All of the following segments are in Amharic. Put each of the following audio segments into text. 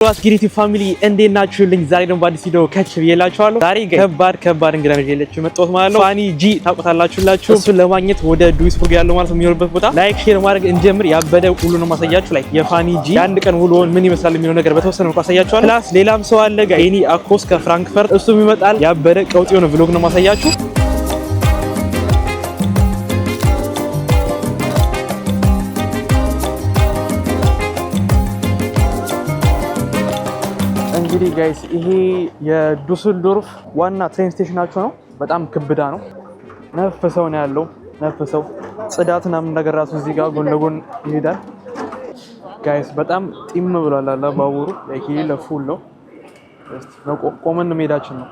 ዋስኪሪቲ ፋሚሊ እንዴት ናችሁልኝ? ዛሬ ደግሞ በአዲስ ቪዲዮ ከች ብዬላችኋለሁ። ዛሬ ከባድ እንግዳ ይዤላችሁ መጣሁት ማለት ነው። ፋኒ ጂ ታውቁታላችሁላችሁ። እሱን ለማግኘት ወደ ዱይስቡርግ ያለው ማለት ነው የሚኖርበት ቦታ ላይክ ሼር ማድረግ እንጀምር። ያበደ ሁሉ ነው ማሳያችሁ። ላይ የፋኒ ጂ የአንድ ቀን ውሎውን ምን ይመስላል የሚለው ነገር በተወሰነ መልኩ አሳያችኋለሁ። ፕላስ ሌላም ሰው አለ ጋይኒ አኮስ ከፍራንክፈርት እሱም ይመጣል። ያበደ ቀውጥ የሆነ ቭሎግ ነው ማሳያችሁ። እንግዲህ ጋይስ ይሄ የዱስልዶርፍ ዋና ትሬን ስቴሽናቸው ነው። በጣም ክብዳ ነው። ነፍ ሰው ነው ያለው። ነፍ ሰው ጽዳት ምናምን ነገር ራሱ እዚህ ጋር ጎን ለጎን ይሄዳል። ጋይስ በጣም ጢም ብሏል አለ ባቡሩ። ይሄ ለፉል ነው። ቆመን መሄዳችን ነው።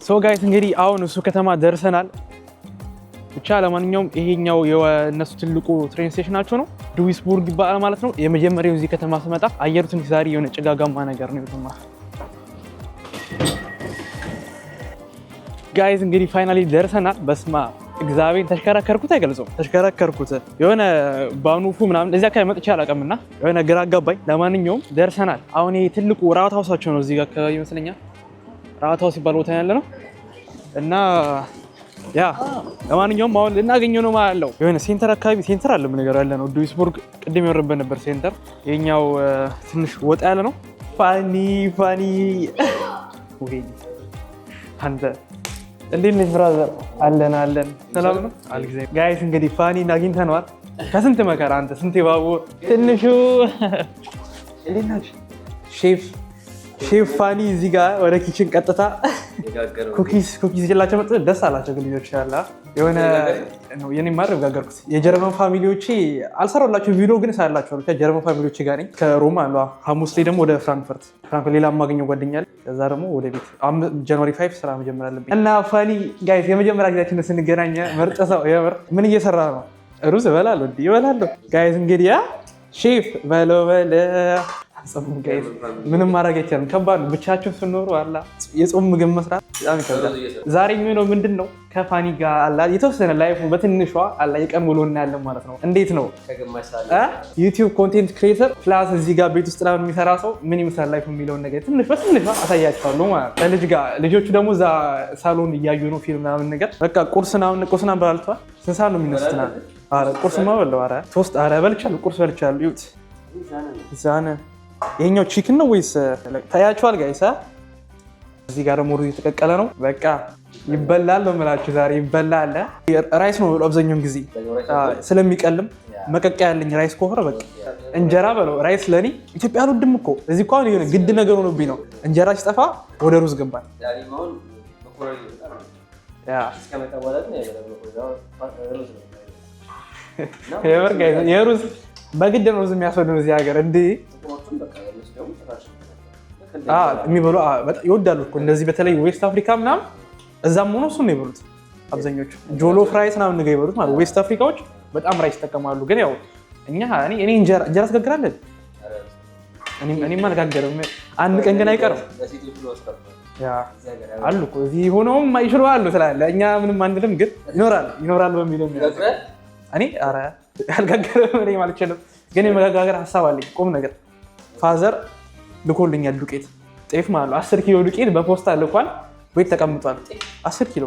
ሶ ጋይስ እንግዲህ አሁን እሱ ከተማ ደርሰናል። ብቻ ለማንኛውም ይሄኛው የነሱ ትልቁ ትሬን ስቴሽናቸው ነው። ዱይስቡርግ ይባላል ማለት ነው። የመጀመሪያው እዚህ ከተማ ስመጣ አየሩ ትንሽ ዛሬ የሆነ ጭጋጋማ ነገር ነው የተማ ጋይዝ እንግዲህ ፋይናሊ ደርሰናል። በስማ እግዚአብሔር ተሽከረከርኩት አይገልጸውም። ተሽከረከርኩት የሆነ ባኑፉ ምናምን እዚያ አካባቢ መጥቼ አላውቅምና የሆነ ግራ አጋባኝ። ለማንኛውም ደርሰናል። አሁን ይሄ ትልቁ ራውት ሃውሳቸው ነው እዚህ ጋር አካባቢ ይመስለኛል። ራውት ሃውስ ሲባል ቦታ ያለ ነው እና ያ ለማንኛውም አሁን ልናገኘው ነው ማለት ነው። የሆነ ሴንተር አካባቢ ሴንተር አለ ምን ነገር ያለ ነው። ዱይስቡርግ ቅድም የወረበት ነበር ሴንተር። የኛው ትንሽ ወጣ ያለ ነው። ፋኒ ወይ አንተ እንዴት ነሽ ብራዘር? አለን ሰላም ነው አልጊዜ ጋይስ እንግዲህ ፋኒ አግኝተነዋል። ከስንት መከራ አንተ ስንት ባቡር ትንሹ እንዴት ነሽ ሼፍ ፋኒ እዚህ ጋር ወደ ኪችን ቀጥታ ኩኪስ ይዤላቸው መጥተው ደስ አላቸው። ግን ልጆች ያላ የሆነ ነው የኔ ማድረግ ጋገርኩት። የጀርመን ፋሚሊዎቼ አልሰራላችሁ ቪዲዮ ግን ሳላችሁ ከጀርመን ፋሚሊዎቼ ጋር ነኝ። ከሮማ አሉ ሐሙስ ላይ ደግሞ ወደ ፍራንክፈርት ሌላ የማገኘው ጓደኛ አለ። ከዛ ደግሞ ወደ ቤት ጃንዋሪ 5 ስራ መጀመር አለብኝ እና ፋኒ ጋይስ የመጀመሪያ ጊዜያችን ስንገናኝ ምርጥ ሰው የምር ምን እየሰራ ነው? ሩዝ እበላለሁ ይበላለሁ ጋይስ እንግዲህ ሼፍ በለው ምንም ማድረግ አይቻልም። ከባድ ነው። ብቻቸው ስኖሩ አላ የጾም ምግብ መስራት በጣም ይከብዳል። ዛሬ የሚሆነው ምንድን ነው ከፋኒ ጋር አላ የተወሰነ ላይፉ በትንሿ አላ የቀን ውሎ እናያለን ማለት ነው። እንዴት ነው ዩቲዩብ ኮንቴንት ክሬተር ፕላስ እዚህ ጋር ቤት ውስጥ ላይ የሚሰራ ሰው ምን ይመስላል ላይፉ የሚለውን ነገር በትንሿ አሳያቸዋለሁ ማለት ነው። ከልጅ ጋር ልጆቹ ደግሞ እዛ ሳሎን እያዩ ነው ፊልም ምናምን ነገር በቃ ቁርስና በላልተዋል። ስንት ሰዓት ነው የሚነሱት? ቁርስማ በለው በልቻለሁ። ቁርስ በልቻለሁ። ይሁት ዛነ ይሄኛው ቺክን ነው ወይስ ታያችኋል ጋይስ? እዚህ ጋር ደግሞ ሩዝ የተቀቀለ ነው። በቃ ይበላል ነው የምላችሁ። ዛሬ ይበላል። ራይስ ነው አብዛኛውን ጊዜ ስለሚቀልም መቀቀያ ያለኝ ራይስ ኮፈረ በቃ እንጀራ በለው። ራይስ ለኔ ኢትዮጵያ አልወድም እኮ እዚህ እንኳን የሆነ ግድ ነገር ሆኖብኝ ነው። እንጀራ ሲጠፋ ወደ ሩዝ ገባል። የሩዝ በግድ ነው የሚያስወድነው እዚህ ሀገር እንዴ የሚበሉ ይወዳሉ እኮ እንደዚህ በተለይ ዌስት አፍሪካ ምናምን እዛም ሆኖ እሱን ነው ይበሉት አብዛኞቹ። ጆሎፍ ራይስ ምናምን ነገር ይበሉት ማለት ዌስት አፍሪካዎች በጣም ራይስ ይጠቀማሉ። ግን ያው እኔ እንጀራ ትጋግራለህ? እኔማ አልጋገርም። አንድ ቀን ግን አይቀርም አሉ እኮ እዚህ ሆነውም አይሽሩ አሉ ትላለህ። እኛ ምንም አንልም ግን ይኖራል በሚለው እኔ ኧረ አልጋገርም እኔ ማለት ይችላል። ግን የመጋገር ሀሳብ አለኝ ቁም ነገር። ፋዘር ልኮልኛል ዱቄት ጤፍ ማለት ነው 10 ኪሎ ዱቄት በፖስታ ልኳል። ቤት ተቀምጧል 10 ኪሎ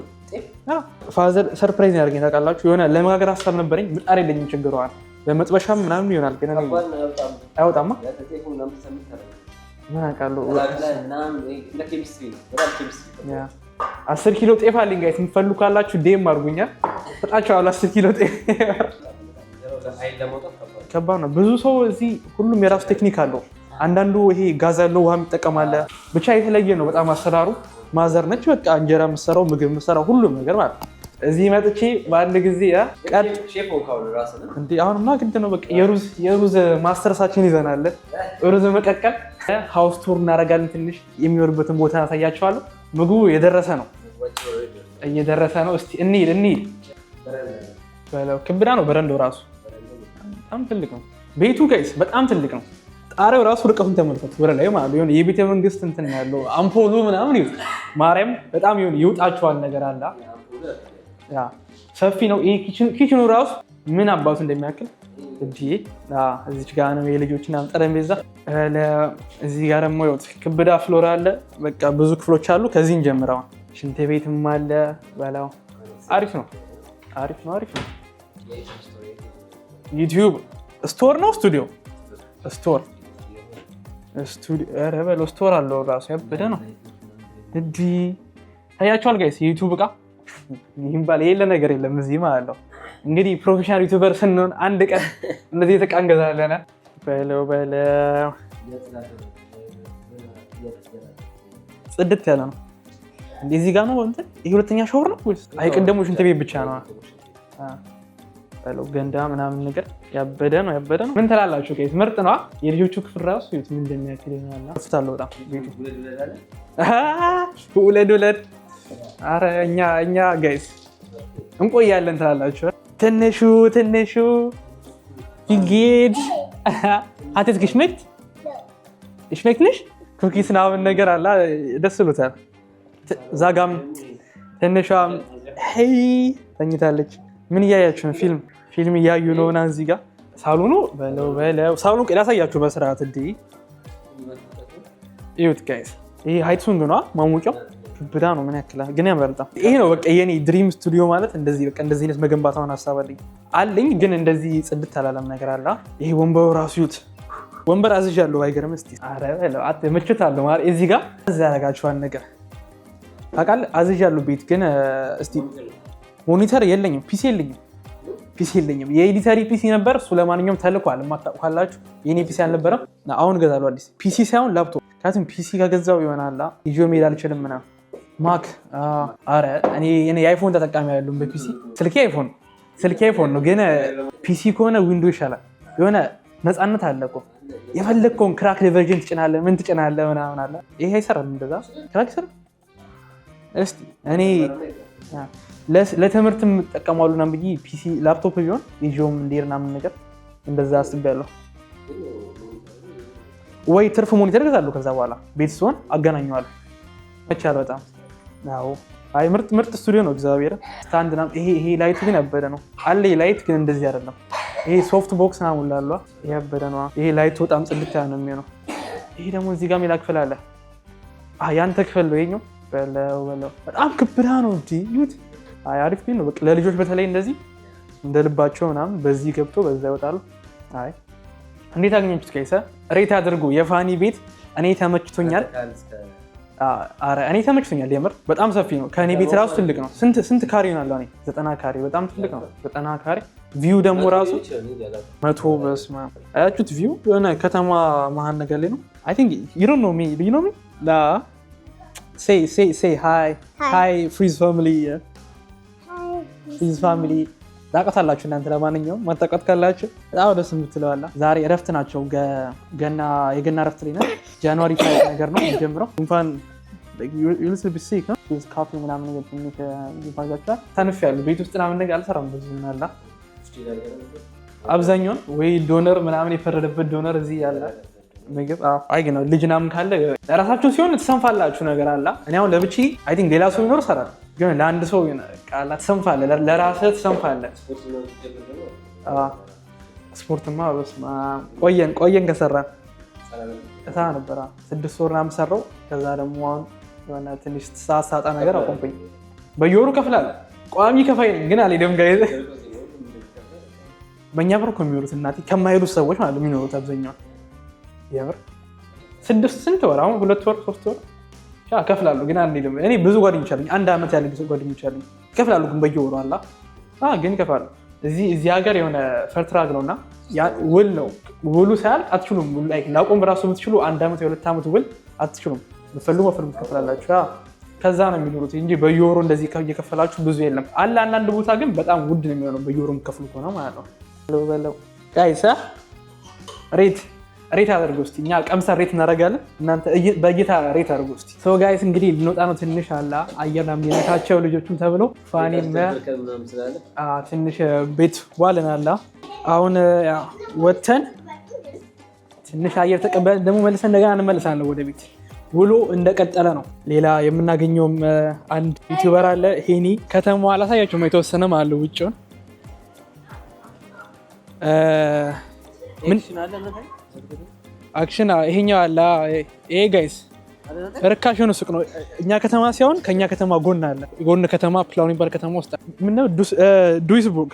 ፋዘር ሰርፕራይዝ ያደርገኝ ታውቃላችሁ። የሆነ ለመጋገር ሀሳብ ነበረኝ። ምጣድ የለኝም ችግሯል። በመጥበሻም ምናምን ይሆናል ግን አይወጣማ። ምን አውቃለሁ 10 ኪሎ ጤፍ አለኝ ጋይስ። የምትፈልጉ ካላችሁ ዴም አድርጉኛል እሰጣችኋለሁ 10 ኪሎ ጤፍ። ከባድ ነው። ብዙ ሰው እዚህ ሁሉም የራሱ ቴክኒክ አለው። አንዳንዱ ይሄ ጋዝ ያለው ውሃ ይጠቀማል። ብቻ የተለየ ነው በጣም አሰራሩ። ማዘር ነች በቃ እንጀራ የምትሰራው ምግብ የምትሰራው ሁሉም ነገር ማለት ነው። እዚህ መጥቼ በአንድ ጊዜ አሁንማ ግድ ነው በቃ የሩዝ ማስተርሳችን ይዘናል። ሩዝ መቀቀል ሃውስ ቱር እናደርጋለን። ትንሽ የሚወርበትን ቦታ ያሳያቸዋለሁ። ምግቡ እየደረሰ ነው። እስቲ እንሂድ በለው። ክብዳ ነው በረንዳው ራሱ በጣም ትልቅ ነው። ቤቱ ጋይስ በጣም ትልቅ ነው። ጣሪያው ራሱ ርቀቱን ተመልከቱ። ወደ ላይ ማለት ነው የቤተ መንግስት እንትን ያለው አምፖሉ ምናምን ይሁን ማርያም በጣም ይውጣቸዋል ነገር አለ። ሰፊ ነው። ይሄ ኪችኑ ራሱ ምን አባቱ እንደሚያክል እዚች ጋር ነው የልጆችና ጠረጴዛ። እዚህ ጋር ደግሞ ክብዳ ፍሎር አለ። በቃ ብዙ ክፍሎች አሉ። ከዚህ እንጀምረው። ሽንት ቤትም አለ። በላው አሪፍ ነው። ዩቲዩብ ስቶር ነው ስቱዲዮ ስቶር ስቶር አለው ራሱ ያበደ ነው። ታያቸዋል ጋይስ የዩቲዩብ እቃ ይህም ባለ የለ ነገር የለም እዚህ ማለት ነው። እንግዲህ ፕሮፌሽናል ዩቲዩበር ስንሆን አንድ ቀን እነዚህ እቃ እንገዛለን። በለው ጽድት ያለ ነው። እንደዚህ ጋር ነው እንትን ይሄ ሁለተኛ ሻወር ነው ወይስ አይቀደሙ ሽንት ቤት ብቻ ነው? በለው ገንዳ ምናምን ነገር ያበደ ነው። ምን ትላላችሁ? ጋይስ ምርጥ ነው። የልጆቹ ክፍል ራሱ ምን እንደሚያክል ይሆናል። አፍታለሁ በጣም ውለድ። አረ እኛ ጋይስ እንቆያለን ትላላችሁ። ትንሹ ይጌድ አትት ግሽመት ይሽመክልሽ ኩኪስ ምናምን ነገር አለ። ደስ ብሎታል። ዛጋም ትንሿም ሄይ ተኝታለች። ምን እያያችሁ ነው? ፊልም እያዩ ነው። እና እዚህ ጋር ሳሎኑ በለው ሳሎኑ ላሳያችሁ በስርዓት እዩት ጋይስ። ይሄ ሃይትሱንግ ነው ማሞቂያው ብዳ ነው። ምን ያክላል ግን ያመርጣል። ይሄ ነው በቃ የኔ ድሪም ስቱዲዮ ማለት እንደዚህ በቃ እንደዚህ አይነት መገንባታውን ሀሳብ አለኝ ግን እንደዚህ ጽድት አላለም ነገር አለ። ይሄ ወንበሩ ራሱ ይዩት። ወንበር አዝዣለሁ አይገርም? እስቲ አረ ምችት አለ ማለት እዚህ ጋር እዛ ያደርጋችኋል ነገር ታውቃለህ። አዝዣለሁ ቤት ግን እስቲ ሞኒተር የለኝም፣ ፒሲ የለኝም። የኤዲተሪ ፒሲ ነበር እሱ ለማንኛውም ተልኳል። የማታውቁ ካላችሁ የኔ ፒሲ አልነበረም። አሁን እገዛለሁ አዲስ ፒሲ ሳይሆን ላፕቶፕ። ምክንያቱም ፒሲ ከገዛው ይሆናል ይዤ መሄድ አልችልም ምናምን ማክ አረ እኔ የአይፎን ተጠቃሚ ያለሁም በፒሲ ስልኬ አይፎን ነው ግን ፒሲ ከሆነ ዊንዶ ይሻላል። የሆነ ነፃነት አለ እኮ የፈለግከውን ክራክ ቨርዥን ትጭናለህ፣ ምን ትጭናለህ ምናምን አለ። ይሄ አይሰራም እንደዛ ክራክ ይሰራል። እስቲ እኔ ለትምህርት የምጠቀማሉ ና ብዬ ፒሲ ላፕቶፕ ቢሆን ይዤውም እንዲር ምናምን ነገር እንደዛ አስቤያለሁ። ወይ ትርፍ ሞኒተር እገዛለሁ ከዛ በኋላ ቤት ሲሆን አገናኘዋለሁ። መቻል በጣም አዎ። አይ ምርጥ ስቱዲዮ ነው እግዚአብሔር። ስታንድ ና ይሄ ላይቱ ግን ያበደ ነው አለ። ላይት ግን እንደዚህ አይደለም። ይሄ ሶፍት ቦክስ ና ሙላሏ ያበደ ነው። ይሄ ላይቱ በጣም ጽድት ያለ ነው የሚሆነው። ይሄ ደግሞ እዚህ ጋር ሌላ ክፍል አለ። ያንተ ክፍል ነው ይሄኛው። በለው በጣም ክብዳ ነው እንጂ ይሁት። አይ አሪፍ ነው በቃ ለልጆች በተለይ እንደዚህ እንደልባቸው ምናምን በዚህ ገብቶ በዛ ይወጣሉ። አይ እንዴት አገኛችሁት? ከይሰ ሬት አድርጉ። የፋኒ ቤት እኔ ተመችቶኛል። እኔ ተመችቶኛል የምር በጣም ሰፊ ነው። ከኔ ቤት ራሱ ትልቅ ነው። ስንት ካሬ ይሆናል? እኔ 90 ካሬ በጣም ትልቅ ነው። 90 ካሬ ቪው ደግሞ ራሱ 100 በስማ አያችሁት? ቪው የሆነ ከተማ መሀል ነገር ላይ ነው። አይ ቲንክ ዩ ዶንት ኖ ሚ ላ say hi ፍሪዝ ፋሚሊ ታውቃታላችሁ እናንተ። ለማንኛውም ማታውቃት ካላችሁ በጣም ደስ የምትለዋላ። ዛሬ እረፍት ናቸው። የገና እረፍት ላይ ነው። ጃንዋሪ ነገር ነው የሚጀምረው። እንኳን ካፌ ምናምን ነገር ይባዛቸዋል። ተንፌያለሁ። ቤት ውስጥ ምናምን ነገር አልሰራም። ብዙ ምናላ አብዛኛውን ወይ ዶነር ምናምን የፈረደበት ዶነር እዚህ ያለ ምግብ አይ ግን ልጅ ምናምን ካለ ለራሳችሁ ሲሆን ትሰንፋላችሁ ነገር አለ። እኔ አሁን ለብቻ አይ ቲንክ ሌላ ሰው ይኖር ሰራል ግን ለአንድ ሰው ቃላ ትሰንፋለህ፣ ለራስህ ትሰንፋለህ። ስፖርትማ በስመ አብ ቆየን ከሰራን እሳ ነበረ 6 ወር ምናምን ሰራው። ከዛ ደግሞ አሁን የሆነ ትንሽ ሳሳጣ ነገር አቆምኩኝ። በየወሩ ከፍላለሁ። ቋሚ ከፋይ ነኝ ግን አልሄድም ጋይዝ። በእኛ ብር እኮ የሚኖሩት እናቴ ከማይሄዱት ሰዎች ማለት የሚኖሩት አብዛኛው የምር 6 ወር አሁን 2 ወር 3 ወር ከፍላለሁ ግን አንሄድም። እኔ ብዙ ጓደኞች አሉኝ፣ 1 ዓመት ያለ ጓደኞች አሉኝ። ይከፍላሉ ግን በየወሩ አላ ግን ይከፍላሉ። እዚህ ሀገር የሆነ ፈርትራግ ነውና ውል ነው። ውሉ ሳያልቅ አትችሉም። ላቆም ራሱ ብትችሉ 1 ዓመት የ2 ዓመት ውል አትችሉም። ብትፈልጉ ትከፍላላችሁ። ከዛ ነው የሚኖሩት እንጂ በየወሩ እንደዚህ እየከፈላችሁ ብዙ የለም አለ። አንዳንድ ቦታ ግን በጣም ውድ ነው የሚሆነው በየወሩ የምትከፍሉ ከሆነ ማለት ነው። በለው ጋይስ ሬት አድርጎ እስቲ እኛ ቀምሰን ሬት እናደርጋለን። እናንተ በእይታ ሬት አድርጎ እስቲ። ሶ ጋይስ እንግዲህ ልንወጣ ነው። ትንሽ አላ አየር የሚነካቸው ልጆቹም ተብሎ ፋኒም ትንሽ ቤት ዋልን አላ። አሁን ወተን ትንሽ አየር ተቀበለን ደግሞ መልሰን እንደገና እንመለሳለን ወደ ቤት። ውሎ እንደቀጠለ ነው። ሌላ የምናገኘውም አንድ ዩቲዩበር አለ ሄኒ። ከተማዋ አላሳያችሁም የተወሰነም አለ ውጭውን ምን አክሽን ይሄኛው አለ። ይሄ ጋይስ ርካሽ የሆነ ሱቅ ነው። እኛ ከተማ ሲሆን ከኛ ከተማ ጎን አለ። ጎን ከተማ ፕላውን ይባል ከተማ ውስጥ ምነው ዱይስቡርግ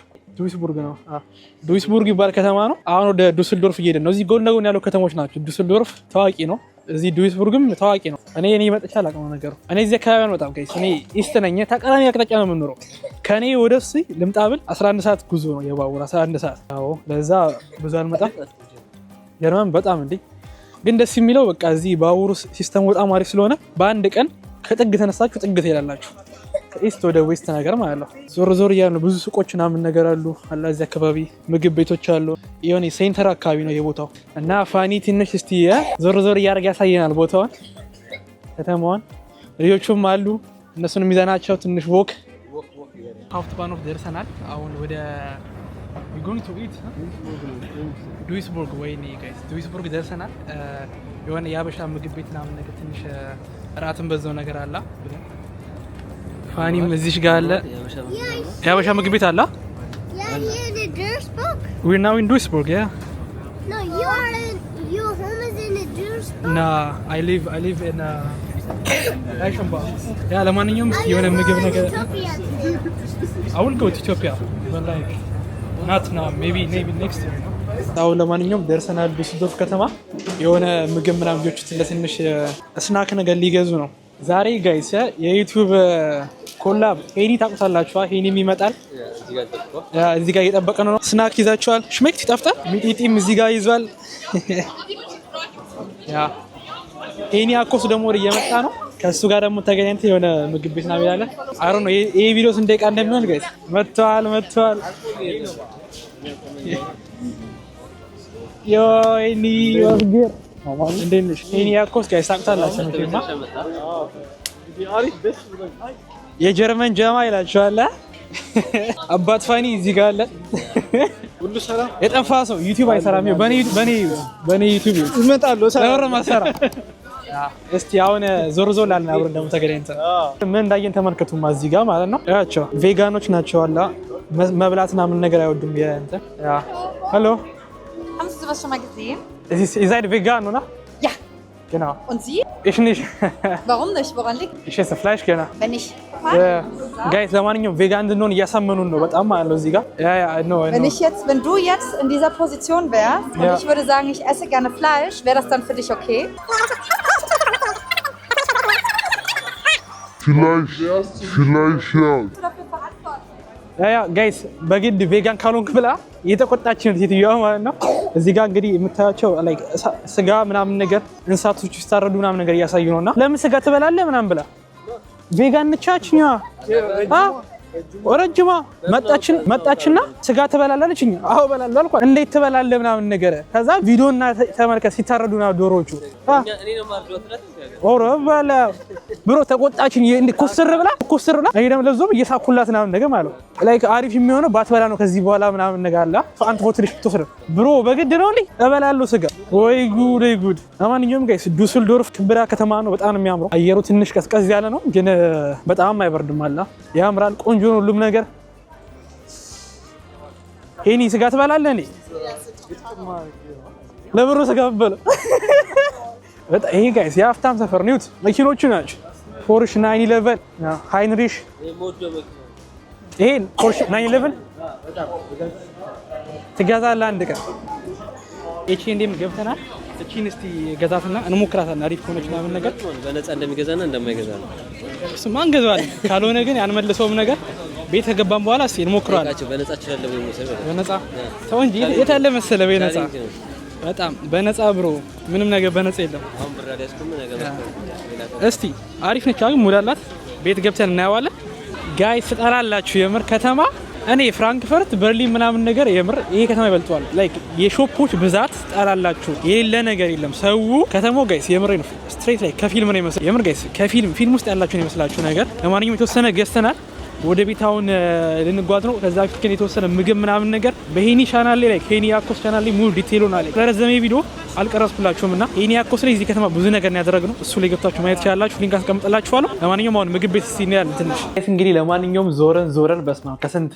ነው። ዱይስቡርግ ይባል ከተማ ነው። አሁን ወደ ዱስልዶርፍ እየሄድን ነው። እዚህ ጎን ለጎን ያለው ከተሞች ናቸው። ዱስልዶርፍ ታዋቂ ነው። እዚህ ዱይስቡርግም ታዋቂ ነው። እኔ መጥቻ አላውቅም ነገሩ። እኔ እዚህ አካባቢ ነው በጣም ጋይስ። እኔ ኢስት ነኝ። ተቃራኒ አቅጣጫ ነው የምንኖረው። ከኔ ወደ እሱ ልምጣ ብል 11 ሰዓት ጉዞ ነው የባቡር 11 ሰዓት። አዎ ለዛ ብዙ አልመጣም። ጀርመን በጣም እንዴ ግን ደስ የሚለው በቃ እዚህ ባቡሩ ሲስተም በጣም አሪፍ ስለሆነ በአንድ ቀን ከጥግ ተነሳችሁ ጥግ ትሄዳላችሁ። ከኢስት ወደ ዌስት ነገር ማለት ነው። ዞር ዞር እያሉ ብዙ ሱቆች ምናምን ነገር አሉ። እዚህ አካባቢ ምግብ ቤቶች አሉ። የሆነ ሴንተር አካባቢ ነው የቦታው እና ፋኒ ትንሽ እስቲ ዞር ዞር እያደረገ ያሳየናል ቦታውን፣ ከተማዋን። ልጆቹም አሉ እነሱን የሚዘናቸው ትንሽ ወክ ሃውፕትባኖፍ ደርሰናል። አሁን ወደ ዱይስቡርግ ወይኔ ጋይስ ዱይስቡርግ ደርሰናል። የሆነ የሀበሻ ምግብ ቤት ምናምን ነገር ትንሽ እራትን በዛው ነገር አለ። ፋኒም እዚህ ጋር አለ የሀበሻ ምግብ ቤት አለ። We're now in Duisburg, yeah? No, your home is in Duisburg? Nah, I live in Eichenbach. Yeah, ለማንኛውም የሆነ ምግብ ነገር I will go to Ethiopia, but like not now, maybe next year. አሁን ለማንኛውም ደርሰናል ዱስልዶርፍ ከተማ። የሆነ ምግብ ምናምን ልጆች ለትንሽ ስናክ ነገር ሊገዙ ነው ዛሬ ጋይስ። የዩቲዩብ ኮላብ ሄኒ ታውቁታላችሁ። ሄኒም ይመጣል እዚህ ጋር እየጠበቀ ነው። ስናክ ይዛችኋል? ሽሜክት ይጣፍጣል። ሚጢጢም እዚህ ጋር ይዟል። ያ ሄኒ አኮስ ደግሞ ወደ እየመጣ ነው። ከሱ ጋር ደግሞ ተገናኝተን የሆነ ምግብ ቤት ነው ያለ። አሮ ነው ይሄ ቪዲዮ ስንት ደቂቃ እንደሚሆን ጋይስ መጥቷል። ዮ ሄኒ ወርገር እንዴት ነሽ? ሄኒ አኮስ ጋይስ ታውቁታላችሁ መቼም የጀርመን ጀማ ይላችኋል። አባት ፋኒ እዚህ ጋር አለ። ሁሉ ሰላም። የጠፋ ሰው ዩቲዩብ አይሰራም። በኔ ዩቲዩብ ይመጣሉ ሰራ። እስቲ አሁን ዞር ዞር ላልን አብረን ደግሞ ተገናኝተን ምን እንዳየን ተመልከቱማ። እዚህ ጋር ማለት ነው ያቸው ቬጋኖች ናቸው አላ መብላትና ምን ነገር አይወዱም። የእንትን ያ ሄሎ Haben Sie sowas schon mal gesehen? Ihr seid vegan, oder? Ja. Genau. Und Sie? Ich nicht. Warum nicht? Woran liegt? Ich esse Fleisch gerne. Wenn ich Guys, ለማንኛውም ቬጋን እንድንሆን እያሳመኑን ነው በጣም ማለት ነው እዚህ ጋር። Wenn du jetzt in dieser Position wärst und ich würde sagen, ich esse gerne Fleisch, wäre das dann für dich okay? Vielleicht ja. ያ ጋይስ በግድ ቬጋን ካልሆንክ ብላ እየተቆጣችን ሴትዮዋ ማለት ነው። እዚህ ጋር እንግዲህ የምታያቸው ላይክ ስጋ ምናምን ነገር እንስሳቶች ሲታረዱ ምናምን ነገር እያሳዩ ነውና ለምን ስጋ ትበላለህ ምናምን ብላ ቬጋን ነቻችኛ ወረጅማ መጣችና ስጋ ትበላለች። አዎ እበላለሁ አልኳት። እንዴት ትበላለህ ምናምን ነገር። ከዛ ቪዲዮና ተመልከት ሲታረዱና ዶሮዎቹ እኔ ነው ማርዶት ኦሮ ባላ ብሮ ተቆጣችኝ። እንዴ ኩስር ብላ እኔ ደግሞ ለዞም እየሳኩላት ምናምን ነገር ማለት ላይክ አሪፍ የሚሆነው ባትበላ ነው ከዚህ በኋላ ምናምን ነገር አለ። ፋንት ሆትልሽ ትወስድ ብሮ በግድ ነው እንዴ እበላለሁ ስጋ። ወይ ጉድ። ለማንኛውም ጋይስ ዱስልዶርፍ ክብራ ከተማ ነው። በጣም ነው የሚያምረው። አየሩ ትንሽ ቀዝቀዝ ያለ ነው ግን በጣም አይበርድም አላ ያምራል። ቆንጆ ነው ሁሉም ነገር። ሄኒ ስጋ ትበላለህ እንዴ? ለብሩ ስጋ በለ በጣም ይሄ ጋይስ የሀብታም ሰፈር ነው። መኪኖቹ ናቸው ፖርሽ 911 ሃይንሪሽ ይሄ ፖርሽ 911 ትገዛለህ አንድ ቀን። ኤችኤንዲም ገብተናል። እቺን እስቲ ገዛትና እንሞክራታለን። አሪፍ ከሆነች ምናምን ነገር በነፃ እንደሚገዛና እንደማይገዛ ነው እሱማ እንገዛዋለን። ካልሆነ ግን ያንመልሰውም ነገር ቤት ከገባን በኋላ እስቲ እንሞክራለን። በነፃ ይችላል ወይ መሰለህ? በነፃ ተው እንጂ የት ያለ መሰለህ? በነፃ በጣም በነፃ ብሮ ምንም ነገር በነፃ የለም። አሁን ብር አዲያስኩም ነገር እስቲ አሪፍ ነች። አሁን ሙላላት ቤት ገብተን እናየዋለን። ጋይስ ትጠላላችሁ የምር ከተማ። እኔ ፍራንክፈርት በርሊን ምናምን ነገር የምር ይሄ ከተማ ይበልጧል። ላይክ የሾፖች ብዛት ትጠላላችሁ። የሌለ ነገር የለም። ሰው ከተማው ጋይስ የምር ነው ስትሬት ላይ ከፊልም ነው ይመስል የምር ጋይስ ከፊልም ውስጥ ያላችሁ ነው ይመስላችሁ ነገር። ለማንኛውም የተወሰነ ገዝተናል። ወደ ቤታውን ልንጓዝ ነው። ከዛ በፊት ግን የተወሰነ ምግብ ምናምን ነገር በሄኒ ቻናል ላይ ሄኒ አኮስ ቻናል ላይ ሙሉ ዲቴይሉን አለ ለረዘመ ቪዲዮ አልቀረጽኩላችሁም እና ይሄን ያኮስ ላይ እዚህ ከተማ ብዙ ነገር ያደረግነው እሱ ላይ ገብታችሁ ማየት ትችላላችሁ። ሊንክ አስቀምጥላችኋለሁ። ለማንኛውም አሁን ምግብ ቤት ሲኒያል ትንሽ እንግዲህ ለማንኛውም ዞረን በስማ ከስንት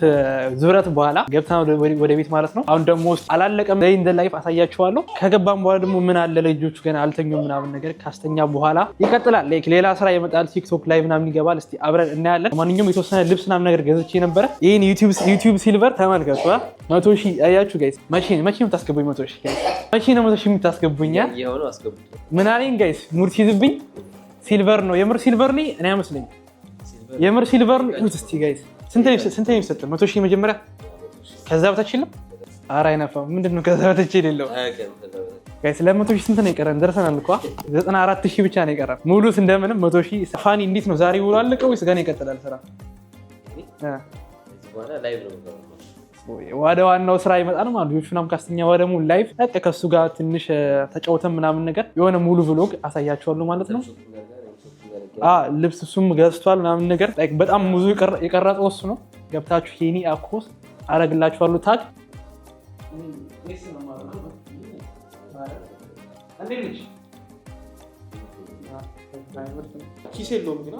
ዙረት በኋላ ገብተን ወደ ቤት ማለት ነው። አሁን ደግሞ አላለቀም ላይ እንደ ላይፍ አሳያችኋለሁ። ከገባን በኋላ ደግሞ ምን አለ ልጆቹ ገና አልተኙም ምናምን ነገር ካስተኛ በኋላ ይቀጥላል። ሌላ ስራ ይመጣል። ቲክቶክ ላይ ምናምን ይገባል። እስቲ አብረን እናያለን። ለማንኛውም የተወሰነ ልብስ ምናምን ነገር ገዝቼ ነበረ። ይሄን ዩቲዩብ ሲልቨር ተመልከቱ። 100,000 አያችሁ ጋይስ። መቼ ነው የምታስገቡኝ? 100,000 ጋይስ መቼ ነው 100,000 የምታስገቡኝ? ምን አለኝ ጋይስ? ሙድ ሲይዝብኝ ሲልቨር ነው የምር ሲልቨር ነው እኔ አይመስለኝ የምር ሲልቨር ነው። እስቲ ጋይስ ስንት ነው የሚሰጠው? 100,000 መጀመሪያ ከዛ በታች የለም። ኧረ አይነፋም። ምንድነው ከዛ በታች የሌለው ጋይስ? ለ100,000 ስንት ነው የቀረን? ደርሰናል እኮ 94,000 ብቻ ነው የቀረን። ሙሉስ እንደምንም 100,000 ፋኒ እንዴት ነው ዛሬ ውሎ አለቀ ወይስ ገና ይቀጥላል ስራ? ወደ ዋናው ስራ ይመጣል ማለት ነው። ልጆቹንም ካስተኛ ወደ ሙሉ ላይፍ ከሱ ጋር ትንሽ ተጫውተን ምናምን ነገር የሆነ ሙሉ ብሎግ አሳያቸዋለሁ ማለት ነው። ልብስ እሱም ገዝቷል ምናምን ነገር በጣም ብዙ የቀረጸው እሱ ነው። ገብታችሁ ሄኒ አኮስ አረግላችኋለሁ ታግ ኪስ የለውም ግን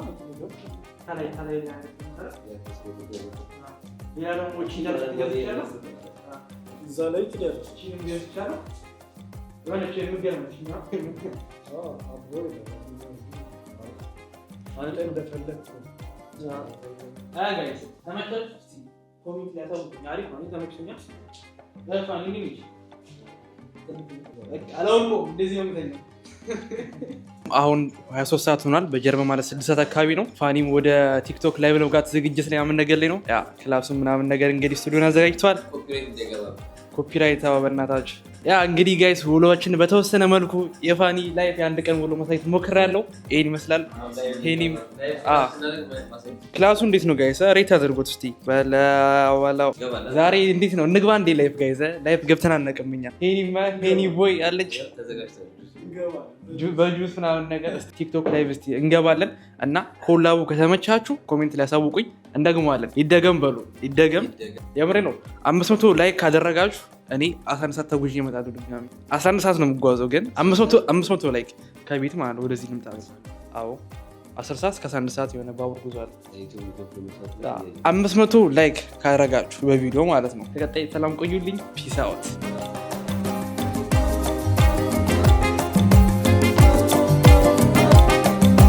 እዛ ላይ ትደርስ አሁን 23 ሰዓት ሆኗል። በጀርመን ማለት 6 ሰዓት አካባቢ ነው። ፋኒም ወደ ቲክቶክ ላይ ብለው ጋር ዝግጅት ላይ ምናምን ነገር ላይ ነው። ያ ክላሱ ምናምን ነገር እንግዲህ ስቱዲዮን አዘጋጅቷል። ኮፒራይት በእናታችሁ። ያ እንግዲህ ጋይስ ውሎችን በተወሰነ መልኩ የፋኒ ላይፍ የአንድ ቀን ውሎ ማሳየት ሞክሬያለሁ። ይሄን ይመስላል። ሄኒም ክላሱ እንዴት ነው ጋይስ? ሬት አድርጎት እስቲ በላው። ዛሬ እንዴት ነው እንግባ እንዴ ላይፍ ጋይስ? ላይፍ ገብተን አናውቅም እኛ። ሄኒ ቦይ አለች በጁስ ምናምን ነገር ቲክቶክ ላይ እስቲ እንገባለን እና ኮላቡ ከተመቻችሁ ኮሜንት ላይ አሳውቁኝ። እንደግመዋለን። ይደገም በሉ ይደገም። የምሬ ነው። 500 ላይክ ካደረጋችሁ እኔ 11 ሰዓት ተጉዤ እመጣለሁ። ድጋሚ 11 ሰዓት ነው የምጓዘው፣ ግን 500 ላይክ ከቤት ማለት ወደዚህ ልምጣ። አዎ 10 ሰዓት እስከ 11 ሰዓት የሆነ ባቡር ጉዞ አለ። 500 ላይክ ካደረጋችሁ በቪዲዮ ማለት ነው። ተቀጣይ ሰላም ቆዩልኝ። ፒስ አውት